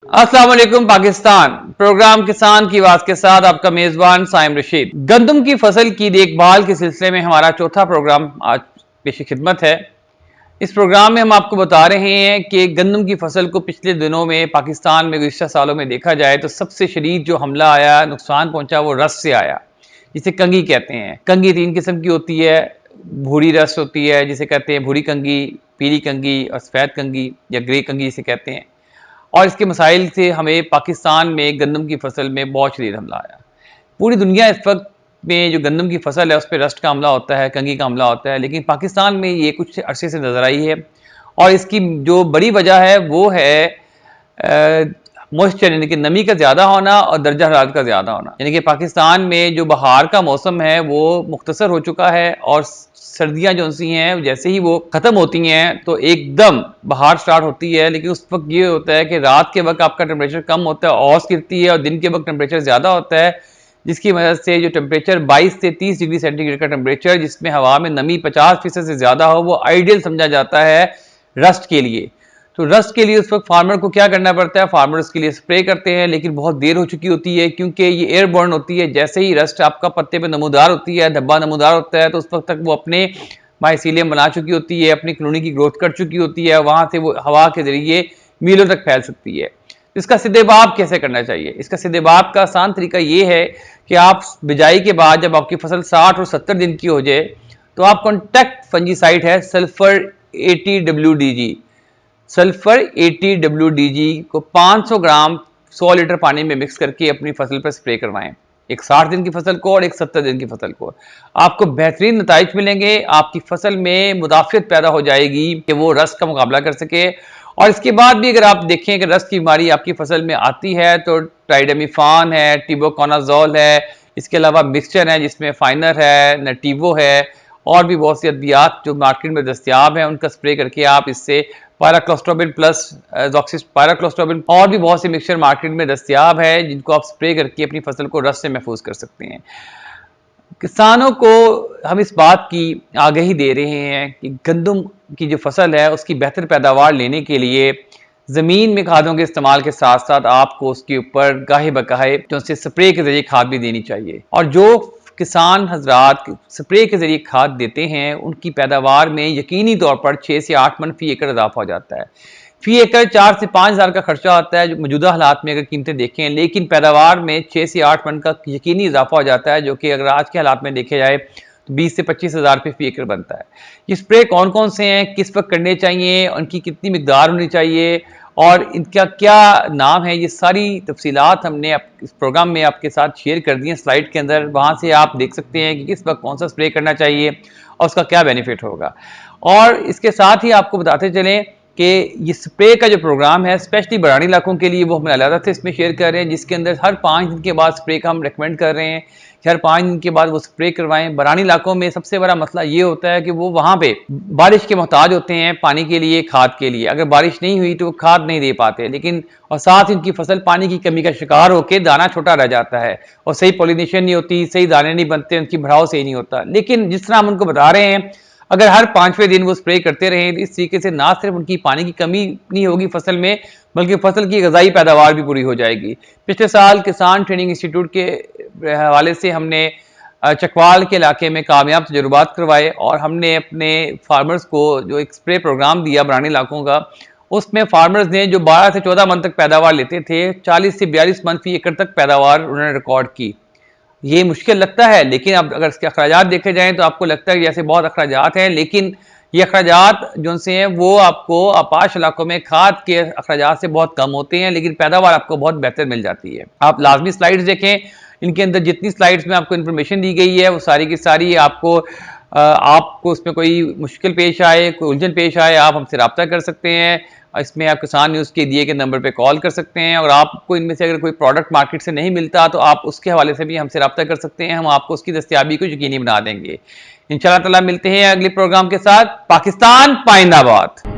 अस्सलाम वालेकुम पाकिस्तान। प्रोग्राम किसान की आवाज के साथ आपका मेजबान साइम रशीद। गंदम की फसल की देखभाल के सिलसिले में हमारा चौथा प्रोग्राम आज पेश खिदमत है। इस प्रोग्राम में हम आपको बता रहे हैं कि गंदम की फसल को पिछले दिनों में पाकिस्तान में गुज़िश्ता सालों में देखा जाए तो सबसे शदीद जो हमला आया, नुकसान पहुंचा, वो रस से आया, जिसे कंगी कहते हैं। कंगी 3 किस्म की होती है। भूरी रस होती है जिसे कहते हैं भूरी कंगी, पीली कंगी और सफ़ेद कंगी या ग्रे कंगी जिसे कहते हैं। और इसके मसाइल से हमें पाकिस्तान में गंदम की फसल में बहुत शदीद हमला आया। पूरी दुनिया इस वक्त में जो गंदम की फसल है उस पर रस्ट का हमला होता है, कंगी का हमला होता है, लेकिन पाकिस्तान में ये कुछ अरसे से नज़र आई है। और इसकी जो बड़ी वजह है वो है मॉइस्चर, यानी कि नमी का ज़्यादा होना और दर्जा हरारत का ज़्यादा होना। यानी कि पाकिस्तान में जो बहार का मौसम है वो मुख्तसर हो चुका है और सर्दियाँ जो सी हैं जैसे ही वो ख़त्म होती हैं तो एकदम बहार स्टार्ट होती है। लेकिन उस वक्त ये होता है कि रात के वक्त आपका टेम्परेचर कम होता है, औस गिरती है, और दिन के वक्त टेम्परेचर ज़्यादा होता है, जिसकी वजह से जो टेम्परेचर 22 से 30 डिग्री सेंटीग्रेड का टेम्परेचर जिसमें हवा में नमी 50% से ज़्यादा हो वो आइडियल समझा जाता है रस्ट के लिए। तो रस्ट के लिए उस वक्त फार्मर को क्या करना पड़ता है, फार्मर उसके लिए स्प्रे करते हैं, लेकिन बहुत देर हो चुकी होती है क्योंकि ये एयरबॉर्न होती है। जैसे ही रस्ट आपका पत्ते पे नमूदार होती है, धब्बा नमूदार होता है, तो उस वक्त तक वो अपने माइसीलियम बना चुकी होती है, अपनी कॉलोनी की ग्रोथ कर चुकी होती है, वहां से वो हवा के जरिए मीलों तक फैल सकती है। इसका सीधेबाब कैसे करना चाहिए? इसका सीधेबाब का आसान तरीका ये है कि आप बिजाई के बाद जब आपकी फसल 60 और 70 दिन की हो जाए तो आप कॉन्टैक्ट फंजीसाइड है सल्फर 80WDG, सल्फर 80WDG को 500 ग्राम 100 लीटर पानी में मिक्स करके अपनी फसल पर स्प्रे करवाएं। एक 60 दिन की फसल को और एक 70 दिन की फसल को। आपको बेहतरीन नताइज मिलेंगे, आपकी फसल में मुदाफियत पैदा हो जाएगी कि वो रस का मुकाबला कर सके। और इसके बाद भी अगर आप देखें कि रस की बीमारी आपकी फसल में आती है तो ट्राइडेमिफान है, टिबोकोनाजोल है, इसके अलावा मिक्सचर है जिसमें फाइनर है, नटीवो है, और भी बहुत सी अद्वियात जो मार्केट में दस्तियाब हैं उनका स्प्रे करके आप इससे पायराक्लोस्ट्रोबिन प्लस पायराक्लोस्ट्रोबिन और भी बहुत से मिक्सचर मार्केट में दस्तियाब है जिनको आप स्प्रे करके अपनी फसल को रस से महफूज कर सकते हैं। किसानों को हम इस बात की आगाही दे रहे हैं कि गंदम की जो फसल है उसकी बेहतर पैदावार लेने के लिए ज़मीन में खादों के इस्तेमाल के साथ साथ आपको उसके ऊपर गाहे बगाहे जो उससे स्प्रे के जरिए खाद भी देनी चाहिए। और जो किसान हजरात स्प्रे के जरिए खाद देते हैं उनकी पैदावार में यकीनी तौर पर 6 से 8 मन फी एकड़ इजाफा हो जाता है। फी एकड़ 4 से 5 हज़ार का खर्चा आता है जो मौजूदा हालात में अगर कीमतें देखें, लेकिन पैदावार में 6 से 8 मन का यकीनी इजाफा हो जाता है, जो कि अगर आज के हालात में देखे जाए तो 20 से 25 हज़ार रुपये फी एकड़ बनता है। ये स्प्रे कौन कौन से हैं, किस वक्त करने चाहिए, उनकी कितनी मिकदार होनी चाहिए और इनका क्या नाम है, ये सारी तफसीलात हमने इस प्रोग्राम में आपके साथ शेयर कर दी हैं स्लाइड के अंदर। वहाँ से आप देख सकते हैं कि किस वक्त कौन सा स्प्रे करना चाहिए और उसका क्या बेनिफिट होगा। और इसके साथ ही आपको बताते चलें कि ये स्प्रे का जो प्रोग्राम है स्पेशली बरानी इलाकों के लिए वो हम अलग से इसमें शेयर कर रहे हैं, जिसके अंदर हर 5 दिन के बाद स्प्रे का हम रिकमेंड कर रहे हैं कि हर 5 दिन के बाद वो स्प्रे करवाएं। बरानी इलाकों में सबसे बड़ा मसला ये होता है कि वो वहाँ पे बारिश के मोहताज होते हैं पानी के लिए, खाद के लिए। अगर बारिश नहीं हुई तो वो खाद नहीं दे पाते, लेकिन और साथ ही उनकी फसल पानी की कमी का शिकार होकर दाना छोटा रह जाता है और सही पॉलिनेशन नहीं होती, सही दाने नहीं बनते, उनकी बढ़ाव सही नहीं होता। लेकिन जिस तरह हम उनको बता रहे हैं अगर हर 5वें दिन वो स्प्रे करते रहें तो इस तरीके से ना सिर्फ उनकी पानी की कमी नहीं होगी फसल में, बल्कि फसल की ग़िज़ाई पैदावार भी पूरी हो जाएगी। पिछले साल किसान ट्रेनिंग इंस्टीट्यूट के हवाले से हमने चकवाल के इलाके में कामयाब तजुर्बात करवाए और हमने अपने फार्मर्स को जो एक स्प्रे प्रोग्राम दिया बरानी इलाकों का, उसमें फार्मर्स ने जो 12 से 14 मन तक पैदावार लेते थे 40 से 42 मन फी एकड़ तक पैदावार उन्होंने रिकॉर्ड की। ये मुश्किल लगता है, लेकिन अब अगर इसके अखराजात देखे जाएं तो आपको लगता है कि जैसे बहुत अखराजात हैं, लेकिन ये अखराजात जो से हैं वो आपको आपाश इलाकों में खाद के अखराजात से बहुत कम होते हैं, लेकिन पैदावार आपको बहुत बेहतर मिल जाती है। आप लाजमी स्लाइड्स देखें, इनके अंदर जितनी स्लाइड्स में आपको इन्फॉर्मेशन दी गई है वो सारी की सारी आपको उसमें कोई मुश्किल पेश आए, कोई उलझन पेश आए, आप हमसे रब्ता कर सकते हैं। इसमें आप किसान न्यूज़ के दिए गए नंबर पे कॉल कर सकते हैं और आपको इनमें से अगर कोई प्रोडक्ट मार्केट से नहीं मिलता तो आप उसके हवाले से भी हमसे रब्ता कर सकते हैं, हम आपको उसकी दस्तयाबी को यकीनी बना देंगे। इंशाअल्लाह ताला मिलते हैं अगले प्रोग्राम के साथ। पाकिस्तान पाइंदाबाद।